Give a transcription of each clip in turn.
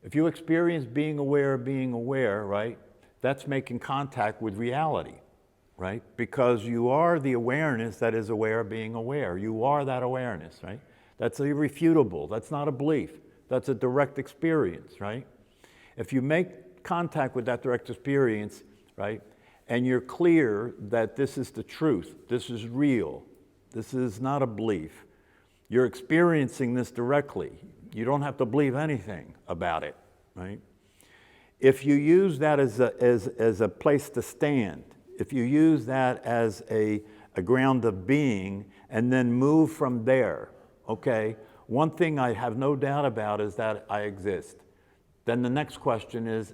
If you experience being aware, right, that's making contact with reality, right? Because you are the awareness that is aware of being aware. You are that awareness, right? That's irrefutable. That's not a belief. That's a direct experience, right? If you make contact with that direct experience, right, and you're clear that this is the truth, this is real, this is not a belief, you're experiencing this directly. You don't have to believe anything about it, right? If you use that as a place to stand, if you use that as a ground of being and then move from there, okay, one thing I have no doubt about is that I exist. Then the next question is,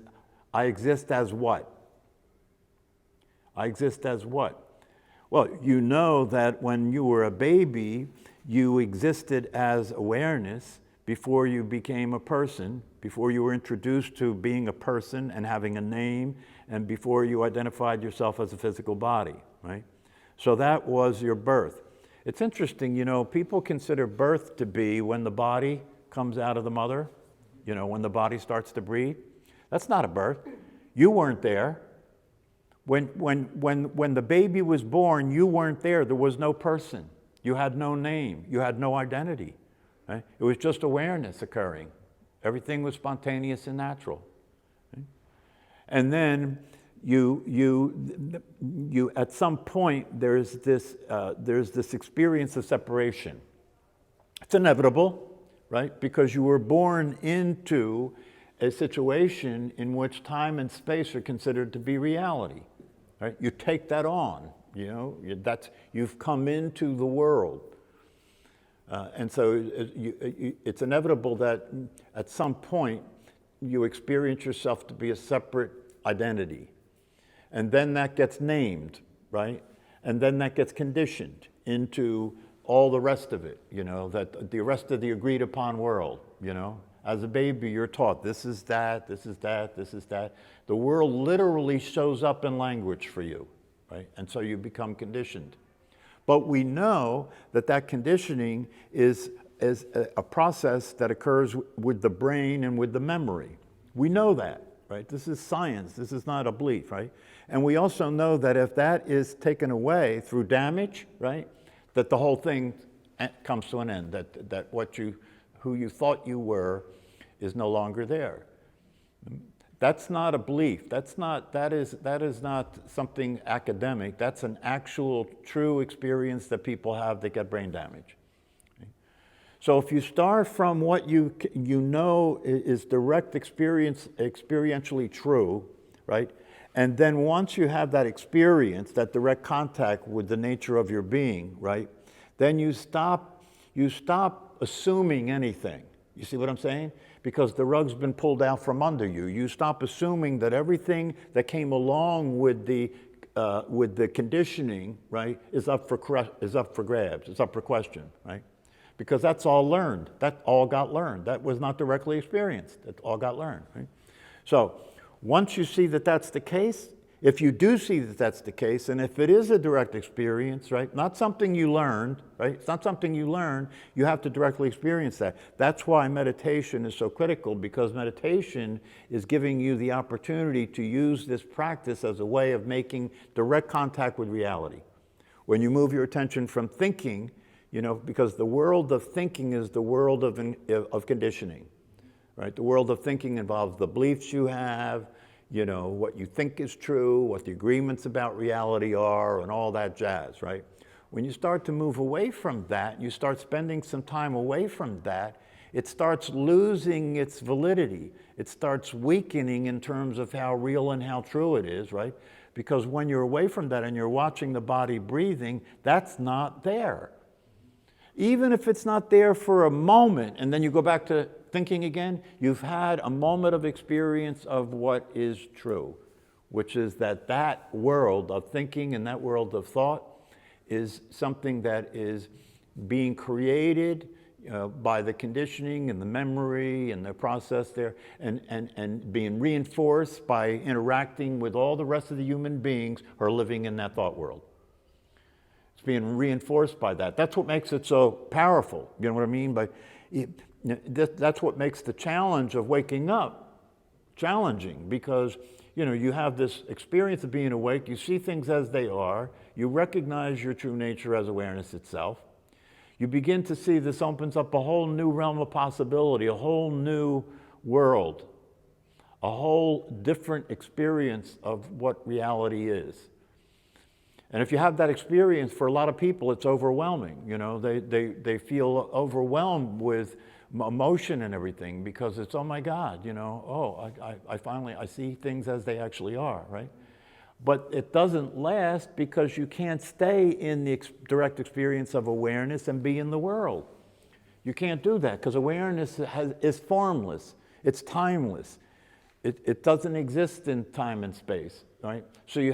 I exist as what? I exist as what? Well, you know that when you were a baby, you existed as awareness before you became a person, before you were introduced to being a person and having a name, and before you identified yourself as a physical body, right? So that was your birth. It's interesting, you know, people consider birth to be when the body comes out of the mother, you know, when the body starts to breathe. That's not a birth. You weren't there. When the baby was born, you weren't there. There was no person. You had no name. You had no identity. Right? It was just awareness occurring. Everything was spontaneous and natural. Right? And then you at some point there's this experience of separation. It's inevitable, right? Because you were born into a situation in which time and space are considered to be reality. Right? You take that on. You know, you've come into the world. And so it's inevitable that at some point you experience yourself to be a separate identity. And then that gets named, right? And then that gets conditioned into all the rest of it, you know, that the rest of the agreed upon world, you know. As a baby, you're taught this is that, this is that, this is that. The world literally shows up in language for you, right? And so you become conditioned. But we know that that conditioning is a process that occurs with the brain and with the memory. We know that, right? This is science. This is not a belief, right? And we also know that if that is taken away through damage, right, that the whole thing comes to an end, that who you thought you were is no longer there. That's not a belief. That is not something academic. That's an actual, true experience that people have that get brain damage. So if you start from what you know is direct experience, experientially true, right? And then once you have that experience, that direct contact with the nature of your being, right? Then you stop assuming anything. You see what I'm saying? Because the rug's been pulled out from under you. You stop assuming that everything that came along with the conditioning, right, is up for grabs. It's up for question, right? Because that's all learned. That all got learned. That was not directly experienced. That all got learned, right? So once you see that that's the case, if you do see that that's the case, and if it is a direct experience, right, not something you learned, right, it's not something you learn, you have to directly experience that. That's why meditation is so critical, because meditation is giving you the opportunity to use this practice as a way of making direct contact with reality. When you move your attention from thinking, you know, because the world of thinking is the world of conditioning, right? The world of thinking involves the beliefs you have, you know, what you think is true, what the agreements about reality are, and all that jazz, right? When you start to move away from that, you start spending some time away from that, it starts losing its validity. It starts weakening in terms of how real and how true it is, right? Because when you're away from that and you're watching the body breathing, that's not there. Even if it's not there for a moment, and then you go back to thinking again, you've had a moment of experience of what is true, which is that world of thinking and that world of thought is something that is being created by the conditioning and the memory and the process there, and being reinforced by interacting with all the rest of the human beings who are living in that thought world. It's being reinforced by that. That's what makes it so powerful. You know what I mean? That's what makes the challenge of waking up challenging, because you have this experience of being awake, you see things as they are, you recognize your true nature as awareness itself. You begin to see this opens up a whole new realm of possibility, a whole new world, a whole different experience of what reality is. And if you have that experience, for a lot of people, it's overwhelming. They feel overwhelmed with emotion and everything, because it's, oh my God, I finally see things as they actually are, right? But it doesn't last, because you can't stay in the direct experience of awareness and be in the world. You can't do that, because awareness is formless, it's timeless. It doesn't exist in time and space, right? So you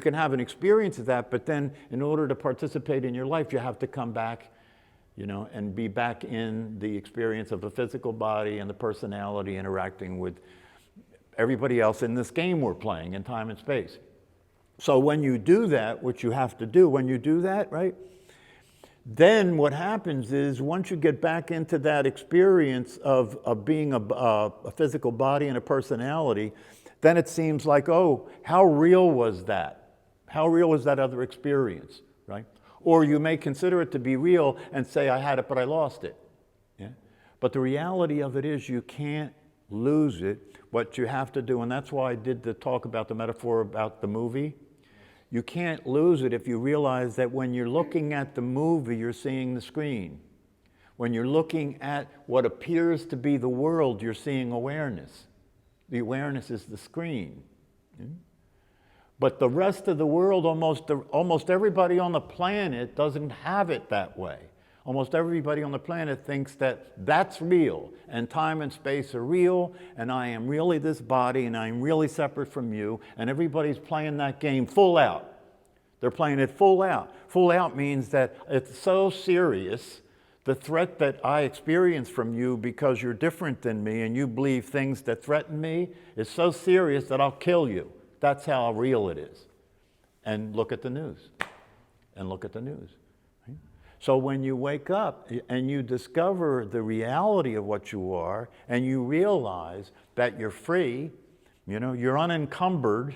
can have an experience of that, but then in order to participate in your life, you have to come back, and be back in the experience of a physical body and the personality interacting with everybody else in this game we're playing in time and space. So when you do that, which you have to do, when you do that, right? Then what happens is, once you get back into that experience of being a physical body and a personality, then it seems like, oh, how real was that? How real was that other experience, right? Or you may consider it to be real and say, I had it, but I lost it. Yeah? But the reality of it is, you can't lose it. What you have to do, and that's why I did the talk about the metaphor about the movie. You can't lose it if you realize that when you're looking at the movie, you're seeing the screen. When you're looking at what appears to be the world, you're seeing awareness. The awareness is the screen. But the rest of the world, almost everybody on the planet doesn't have it that way. Almost everybody on the planet thinks that that's real, and time and space are real, and I am really this body, and I'm really separate from you, and everybody's playing that game full out. They're playing it full out. Full out means that it's so serious, the threat that I experience from you because you're different than me and you believe things that threaten me is so serious that I'll kill you. That's how real it is. And look at the news. And look at the news. So when you wake up and you discover the reality of what you are, and you realize that you're free, you're unencumbered,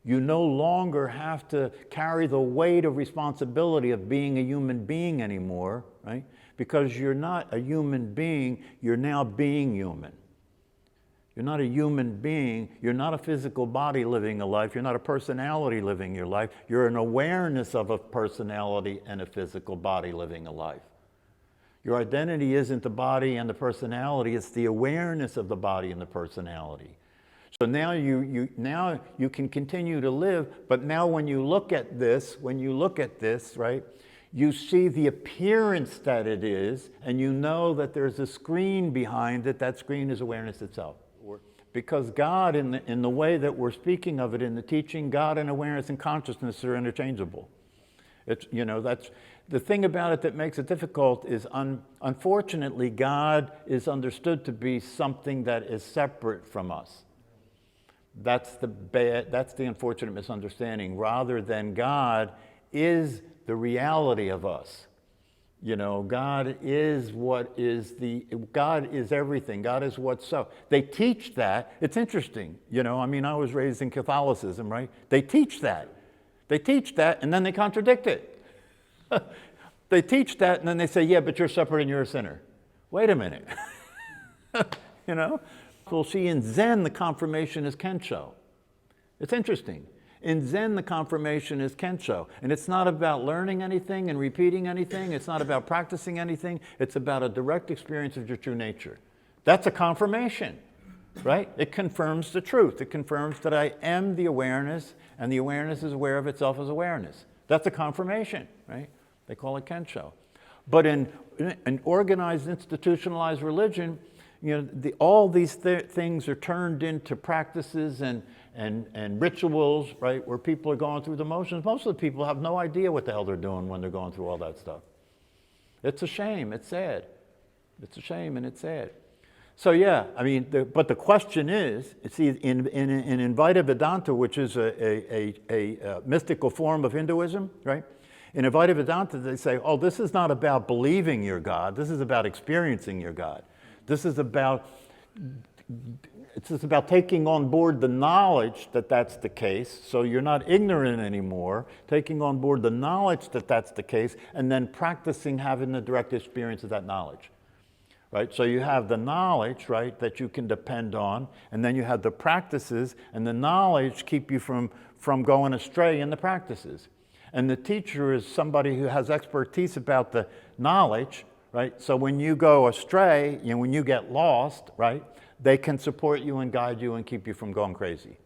you no longer have to carry the weight of responsibility of being a human being anymore, right? Because you're not a human being, you're now being human. You're not a human being, you're not a physical body living a life, you're not a personality living your life, you're an awareness of a personality and a physical body living a life. Your identity isn't the body and the personality, it's the awareness of the body and the personality. So now you can continue to live, but now when you look at this, right, you see the appearance that it is, and you know that there's a screen behind it. That screen is awareness itself. Because God, in the way that we're speaking of it in the teaching, God and awareness and consciousness are interchangeable. That's the thing about it that makes it difficult is, unfortunately, God is understood to be something that is separate from us. That's the unfortunate misunderstanding, rather than God is the reality of us. God is God is everything. God is what's so. They teach that. It's interesting. I was raised in Catholicism, right? They teach that. And then they contradict it. They teach that, and then they say, yeah, but you're separate and you're a sinner. Wait a minute. Well, see, in Zen, the confirmation is Kensho. It's interesting. In Zen, the confirmation is Kensho. And it's not about learning anything and repeating anything. It's not about practicing anything. It's about a direct experience of your true nature. That's a confirmation, right? It confirms the truth. It confirms that I am the awareness, and the awareness is aware of itself as awareness. That's a confirmation, right? They call it Kensho. But in an organized, institutionalized religion, all these things are turned into practices and rituals, right, where people are going through the motions. Most of the people have no idea what the hell they're doing when they're going through all that stuff. It's a shame. It's sad. It's a shame and it's sad. So yeah, but the question is, see, in Advaita Vedanta, which is a mystical form of Hinduism, right? In Advaita Vedanta, they say, oh, this is not about believing you're God. This is about experiencing your God. This is about, it's just about taking on board the knowledge that that's the case, so you're not ignorant anymore, taking on board the knowledge that that's the case, and then practicing having the direct experience of that knowledge. Right? So you have the knowledge, right, that you can depend on, and then you have the practices, and the knowledge keep you from going astray in the practices. And the teacher is somebody who has expertise about the knowledge, right? So when you go astray, when you get lost, right, they can support you and guide you and keep you from going crazy.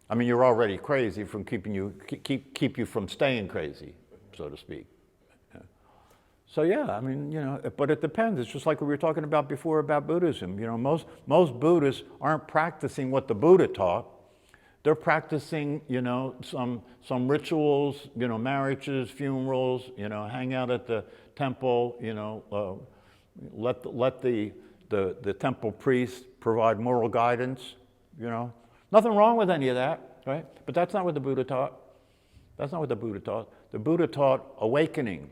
I mean, you're already crazy from keep you from staying crazy, so to speak. So yeah, I mean, but it depends. It's just like we were talking about before about Buddhism. Most Buddhists aren't practicing what the Buddha taught. They're practicing, some rituals, marriages, funerals, hang out at the temple, let the temple priest provide moral guidance, Nothing wrong with any of that, right? But that's not what the Buddha taught. That's not what the Buddha taught. The Buddha taught awakening.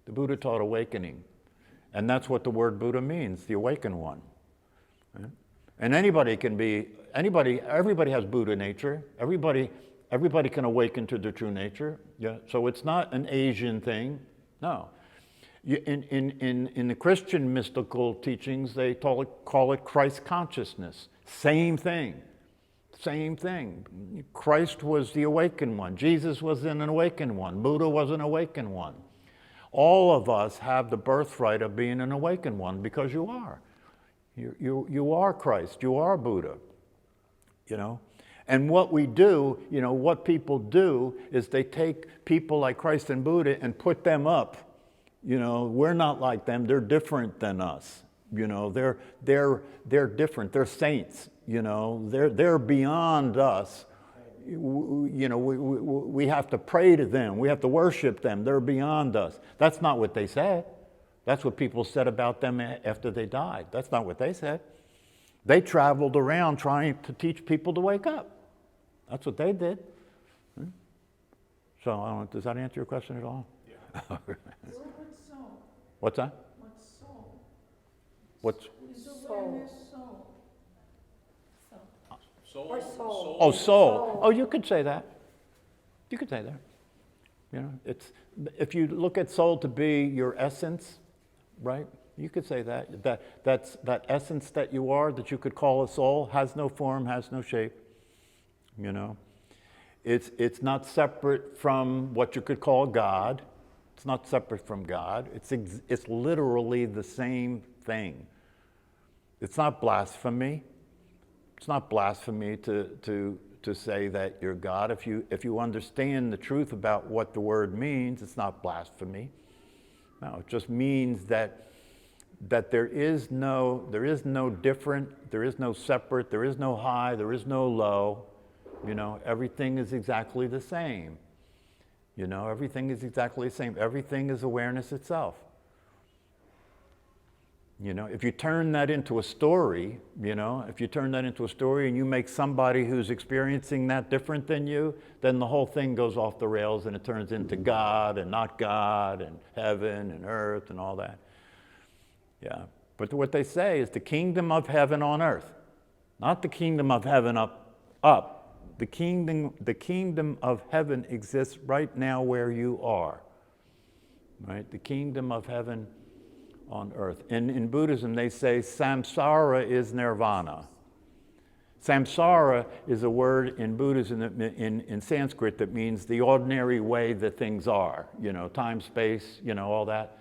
The Buddha taught awakening. And that's what the word Buddha means, the awakened one. Right? And everybody has Buddha nature. Everybody can awaken to their true nature. Yeah. So it's not an Asian thing. No. In the Christian mystical teachings, they call it Christ consciousness. Same thing. Same thing. Christ was the awakened one. Jesus was an awakened one. Buddha was an awakened one. All of us have the birthright of being an awakened one because you are. You are Christ. You are Buddha. And what we do, what people do is they take people like Christ and Buddha and put them up. We're not like them. They're different than us. They're different. They're saints. They're beyond us. We have to pray to them. We have to worship them. They're beyond us. That's not what they said. That's what people said about them after they died. That's not what they said. They traveled around trying to teach people to wake up. That's what they did. So, I don't know, does that answer your question at all? Yeah. What's soul? What's that? What's soul? What's Is awareness soul? Soul. Or soul. Oh, soul. Oh, you could say that. You could say that. It's if you look at soul to be your essence, right? You could say that's that essence that you are, that you could call a soul, has no form, has no shape. It's not separate from what you could call God. It's not separate from God. It's literally the same thing. It's not blasphemy. It's not blasphemy to say that you're God. If you understand the truth about what the word means, it's not blasphemy. No, it just means that there is no different, there is no separate, there is no high, there is no low. Everything is exactly the same. Everything is exactly the same. Everything is awareness itself. If you turn that into a story, and you make somebody who's experiencing that different than you, then the whole thing goes off the rails and it turns into God and not God and heaven and earth and all that. Yeah. But what they say is the kingdom of heaven on earth, not the kingdom of heaven up. The kingdom of heaven exists right now where you are. Right? The kingdom of heaven on earth. And in Buddhism, they say samsara is nirvana. Samsara is a word in Buddhism, in Sanskrit, that means the ordinary way that things are, time, space, all that.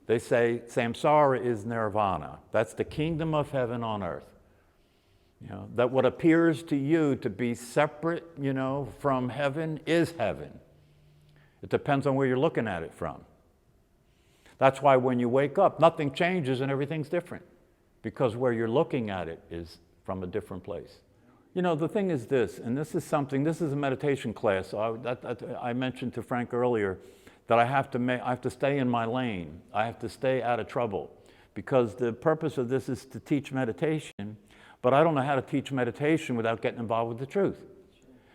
They say samsara is nirvana. That's the kingdom of heaven on earth. That what appears to you to be separate, from heaven is heaven. It depends on where you're looking at it from. That's why when you wake up, nothing changes and everything's different, because where you're looking at it is from a different place. The thing is this, and this is a meditation class. I mentioned to Frank earlier that I have to stay in my lane. I have to stay out of trouble, because the purpose of this is to teach meditation, but I don't know how to teach meditation without getting involved with the truth.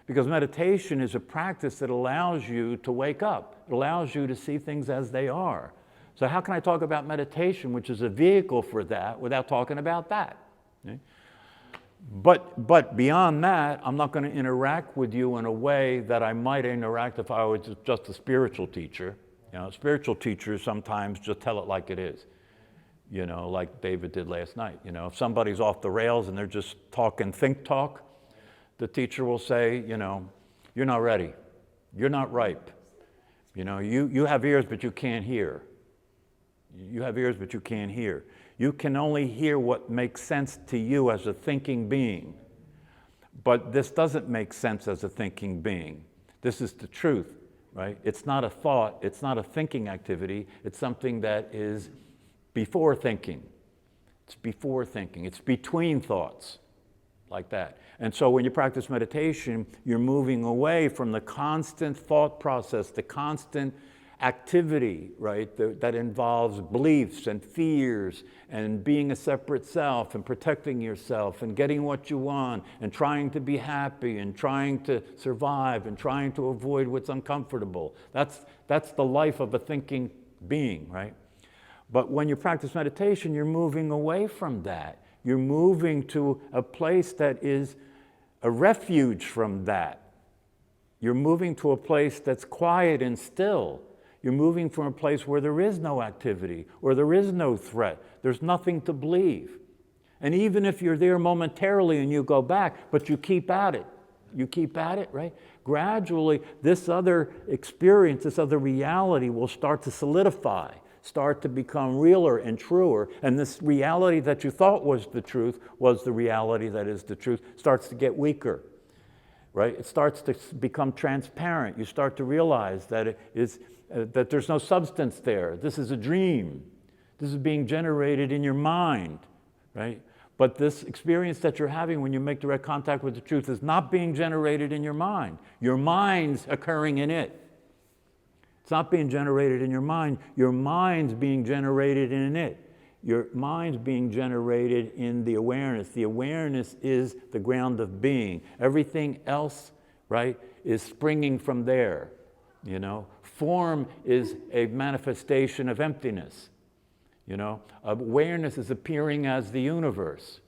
Because meditation is a practice that allows you to wake up. It allows you to see things as they are. So how can I talk about meditation, which is a vehicle for that, without talking about that? Okay? But beyond that, I'm not going to interact with you in a way that I might interact if I was just a spiritual teacher. You know, spiritual teachers sometimes just tell it like it is. You know, like David did last night. You know, if somebody's off the rails and they're just talking think talk, the teacher will say, you know, you're not ready. You're not ripe. You know, you have ears, but you can't hear. You have ears, but you can't hear. You can only hear what makes sense to you as a thinking being. But this doesn't make sense as a thinking being. This is the truth, right? It's not a thought. It's not a thinking activity. It's something that is before thinking. It's before thinking. It's between thoughts, like that. And so when you practice meditation, you're moving away from the constant thought process, the constant activity, right, that involves beliefs and fears and being a separate self and protecting yourself and getting what you want and trying to be happy and trying to survive and trying to avoid what's uncomfortable. That's the life of a thinking being, right? But when you practice meditation, you're moving away from that. You're moving to a place that is a refuge from that. You're moving to a place that's quiet and still. You're moving from a place where there is no activity, where there is no threat. There's nothing to believe. And even if you're there momentarily and you go back, but you keep at it. You keep at it, right? Gradually, this other experience, this other reality will start to solidify, start to become realer and truer. And this reality that you thought was the truth was the reality that is the truth, starts to get weaker, right? It starts to become transparent. You start to realize that it is that there's no substance there. This is a dream. This is being generated in your mind, right? But this experience that you're having when you make direct contact with the truth is not being generated in your mind. Your mind's occurring in it. It's not being generated in your mind. Your mind's being generated in it. Your mind's being generated in the awareness. The awareness is the ground of being. Everything else, right, is springing from there, you know. Form is a manifestation of emptiness, you know. Awareness is appearing as the universe.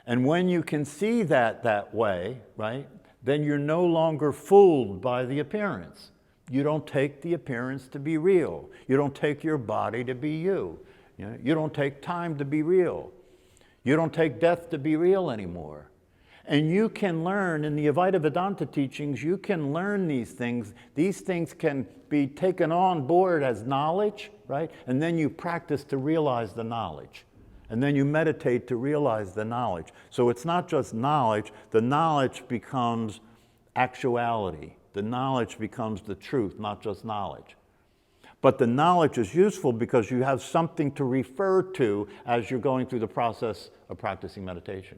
And when you can see that way, right, then you're no longer fooled by the appearance. You don't take the appearance to be real. You don't take your body to be you. You know, you don't take time to be real. You don't take death to be real anymore. And you can learn, in the Advaita Vedanta teachings, you can learn these things. These things can be taken on board as knowledge, right? And then you practice to realize the knowledge. And then you meditate to realize the knowledge. So it's not just knowledge. The knowledge becomes actuality. The knowledge becomes the truth, not just knowledge. But the knowledge is useful because you have something to refer to as you're going through the process of practicing meditation.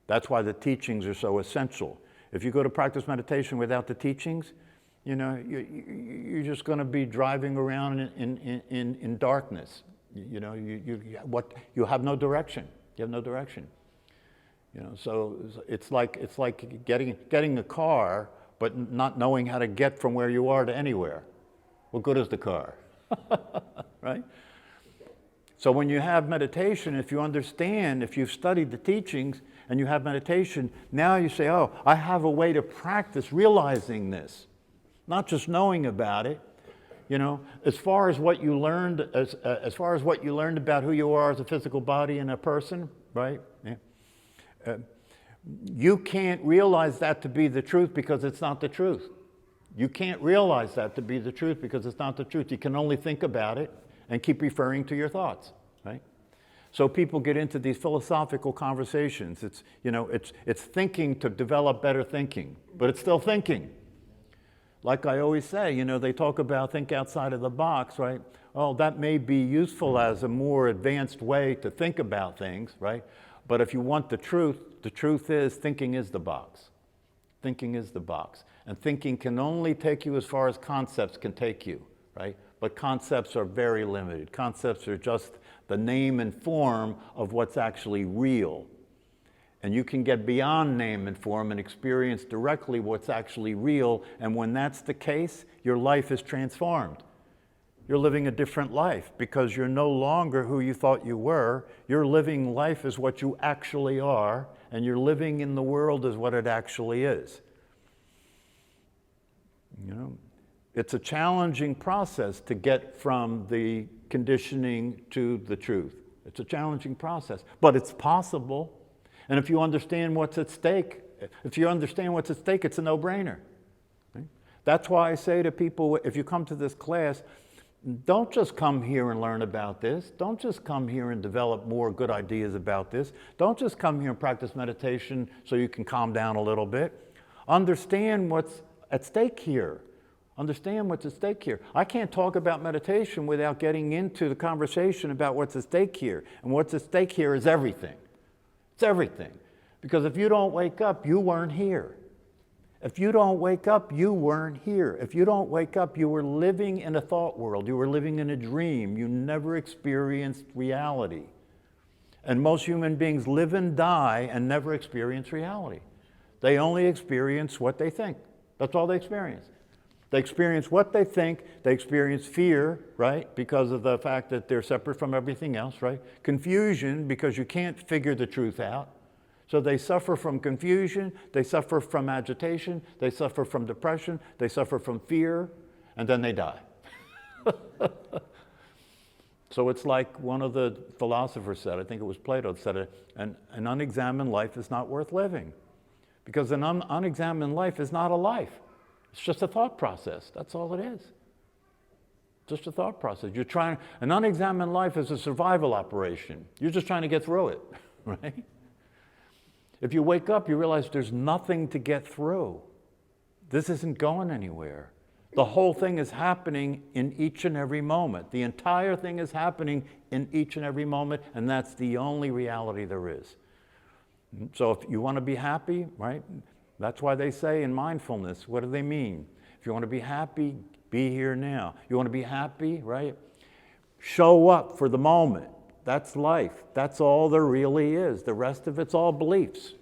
That's why the teachings are so essential. If you go to practice meditation without the teachings, you know, you're just going to be driving around in darkness. You know, you have no direction. You have no direction. You know, so it's like getting a car, but not knowing how to get from where you are to anywhere. What good is the car? Right? So when you have meditation, if you understand, if you've studied the teachings and you have meditation, now you say, oh, I have a way to practice realizing this, not just knowing about it. You know, as far as what you learned, as far as what you learned about who you are as a physical body and a person, right? Yeah. You can't realize that to be the truth because it's not the truth. You can't realize that to be the truth because it's not the truth. You can only think about it and keep referring to your thoughts, right? So people get into these philosophical conversations. It's, you know, it's thinking to develop better thinking, but it's still thinking. Like I always say, you know, they talk about think outside of the box, right? Oh, that may be useful as a more advanced way to think about things, right? But if you want the truth is thinking is the box. Thinking is the box. And thinking can only take you as far as concepts can take you, right? But concepts are very limited. Concepts are just the name and form of what's actually real. And you can get beyond name and form and experience directly what's actually real. And when that's the case, your life is transformed. You're living a different life because you're no longer who you thought you were. You're living life as what you actually are, and you're living in the world as what it actually is. You know, it's a challenging process to get from the conditioning to the truth. It's a challenging process, but it's possible. And if you understand what's at stake, it's a no-brainer. Right? That's why I say to people, if you come to this class, don't just come here and learn about this. Don't just come here and develop more good ideas about this. Don't just come here and practice meditation so you can calm down a little bit. Understand what's at stake here. Understand what's at stake here. I can't talk about meditation without getting into the conversation about what's at stake here. And what's at stake here is everything. It's everything. Because if you don't wake up, you weren't here. If you don't wake up, you weren't here. If you don't wake up, you were living in a thought world. You were living in a dream. You never experienced reality. And most human beings live and die and never experience reality. They only experience what they think. That's all they experience. They experience what they think. They experience fear, right? Because of the fact that they're separate from everything else, right? Confusion, because you can't figure the truth out. So they suffer from confusion, they suffer from agitation, they suffer from depression, they suffer from fear, and then they die. So it's like one of the philosophers said, I think it was Plato, said it, an unexamined life is not worth living. Because an unexamined life is not a life. It's just a thought process. That's all it is. Just a thought process. An unexamined life is a survival operation. You're just trying to get through it, right? If you wake up, you realize there's nothing to get through. This isn't going anywhere. The whole thing is happening in each and every moment. The entire thing is happening in each and every moment, and that's the only reality there is. So if you want to be happy, right? That's why they say in mindfulness, what do they mean? If you want to be happy, be here now. You want to be happy, right? Show up for the moment. That's life. That's all there really is. The rest of it's all beliefs.